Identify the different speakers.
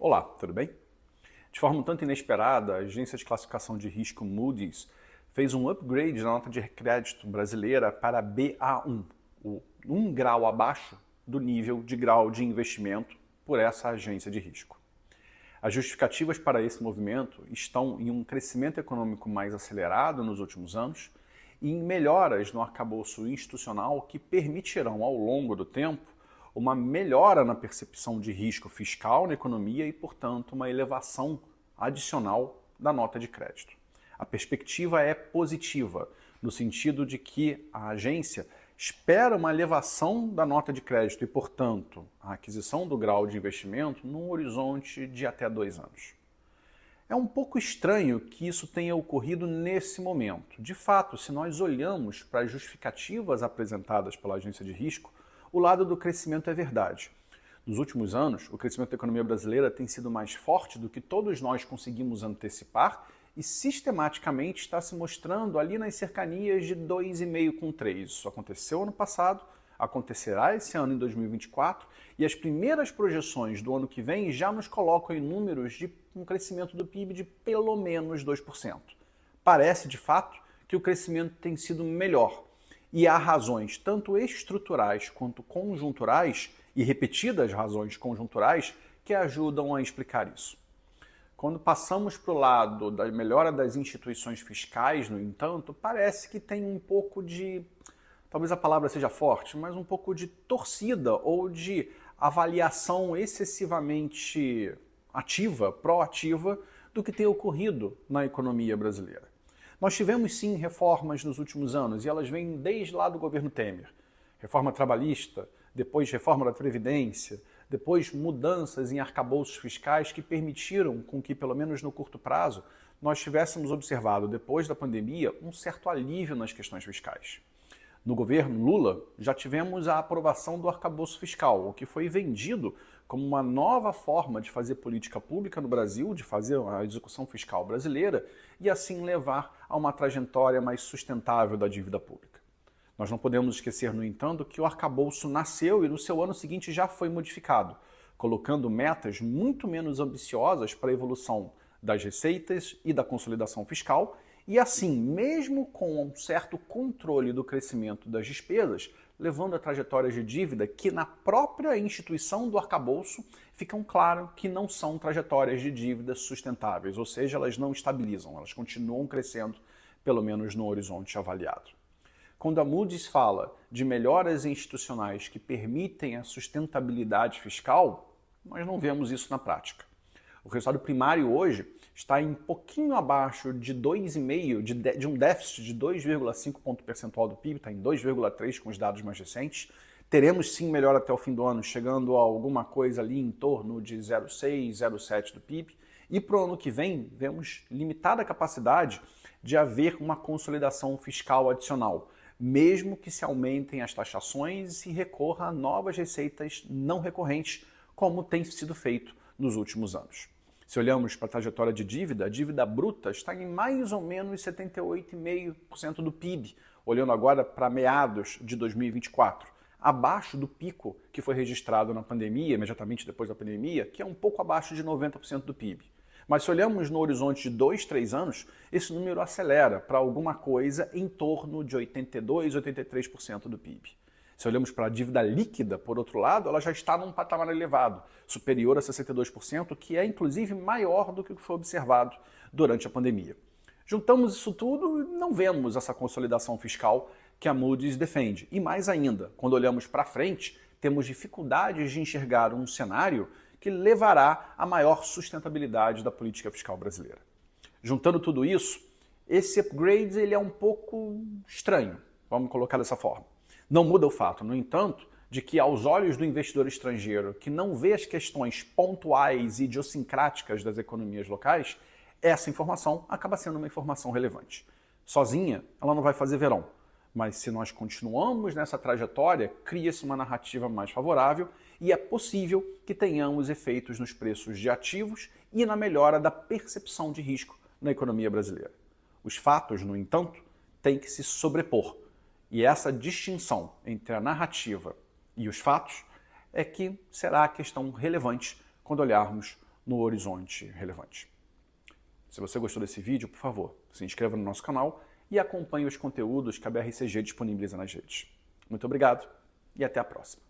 Speaker 1: Olá, tudo bem? De forma um tanto inesperada, a agência de classificação de risco Moody's fez um upgrade na nota de crédito brasileira para Ba1, um grau abaixo do nível de grau de investimento por essa agência de risco. As justificativas para esse movimento estão em um crescimento econômico mais acelerado nos últimos anos e em melhoras no arcabouço institucional que permitirão, ao longo do tempo, uma melhora na percepção de risco fiscal na economia e, portanto, uma elevação adicional da nota de crédito. A perspectiva é positiva, no sentido de que a agência espera uma elevação da nota de crédito e, portanto, a aquisição do grau de investimento num horizonte de até 2 anos. É um pouco estranho que isso tenha ocorrido nesse momento. De fato, se nós olhamos para as justificativas apresentadas pela agência de risco, o lado do crescimento é verdade. Nos últimos anos, o crescimento da economia brasileira tem sido mais forte do que todos nós conseguimos antecipar e sistematicamente está se mostrando ali nas cercanias de 2,5 com 3. Isso aconteceu ano passado, acontecerá esse ano em 2024 e as primeiras projeções do ano que vem já nos colocam em números de um crescimento do PIB de pelo menos 2%. Parece, de fato, que o crescimento tem sido melhor. E há razões tanto estruturais quanto conjunturais, e repetidas razões conjunturais, que ajudam a explicar isso. Quando passamos para o lado da melhora das instituições fiscais, no entanto, parece que tem um pouco de, talvez a palavra seja forte, mas um pouco de torcida ou de avaliação excessivamente ativa, proativa, do que tem ocorrido na economia brasileira. Nós tivemos sim reformas nos últimos anos e elas vêm desde lá do governo Temer. Reforma trabalhista, depois reforma da Previdência, depois mudanças em arcabouços fiscais que permitiram com que, pelo menos no curto prazo, nós tivéssemos observado, depois da pandemia, um certo alívio nas questões fiscais. No governo Lula, já tivemos a aprovação do arcabouço fiscal, o que foi vendido como uma nova forma de fazer política pública no Brasil, de fazer a execução fiscal brasileira e assim levar a uma trajetória mais sustentável da dívida pública. Nós não podemos esquecer, no entanto, que o arcabouço nasceu e no seu ano seguinte já foi modificado, colocando metas muito menos ambiciosas para a evolução das receitas e da consolidação fiscal e assim, mesmo com um certo controle do crescimento das despesas, levando a trajetórias de dívida que na própria instituição do arcabouço ficam claro que não são trajetórias de dívida sustentáveis, ou seja, elas não estabilizam, elas continuam crescendo, pelo menos no horizonte avaliado. Quando a Moody's fala de melhoras institucionais que permitem a sustentabilidade fiscal, nós não vemos isso na prática. O resultado primário hoje está em pouquinho abaixo de 2,5, de um déficit de 2,5 ponto percentual do PIB, está em 2,3 com os dados mais recentes. Teremos sim melhora até o fim do ano, chegando a alguma coisa ali em torno de 0,6, 0,7 do PIB. E para o ano que vem, vemos limitada capacidade de haver uma consolidação fiscal adicional, mesmo que se aumentem as taxações e se recorra a novas receitas não recorrentes, como tem sido feito nos últimos anos. Se olhamos para a trajetória de dívida, a dívida bruta está em mais ou menos 78,5% do PIB, olhando agora para meados de 2024, abaixo do pico que foi registrado na pandemia, imediatamente depois da pandemia, que é um pouco abaixo de 90% do PIB. Mas se olhamos no horizonte de 2, 3 anos, esse número acelera para alguma coisa em torno de 82, 83% do PIB. Se olhamos para a dívida líquida, por outro lado, ela já está num patamar elevado, superior a 62%, que é inclusive maior do que o que foi observado durante a pandemia. Juntamos isso tudo e não vemos essa consolidação fiscal que a Moody's defende. E mais ainda, quando olhamos para frente, temos dificuldades de enxergar um cenário que levará a maior sustentabilidade da política fiscal brasileira. Juntando tudo isso, esse upgrade ele é um pouco estranho, vamos colocar dessa forma. Não muda o fato, no entanto, de que aos olhos do investidor estrangeiro que não vê as questões pontuais e idiosincráticas das economias locais, essa informação acaba sendo uma informação relevante. Sozinha, ela não vai fazer verão, mas se nós continuamos nessa trajetória, cria-se uma narrativa mais favorável e é possível que tenhamos efeitos nos preços de ativos e na melhora da percepção de risco na economia brasileira. Os fatos, no entanto, têm que se sobrepor. E essa distinção entre a narrativa e os fatos é que será a questão relevante quando olharmos no horizonte relevante. Se você gostou desse vídeo, por favor, se inscreva no nosso canal e acompanhe os conteúdos que a BRCG disponibiliza nas redes. Muito obrigado e até a próxima.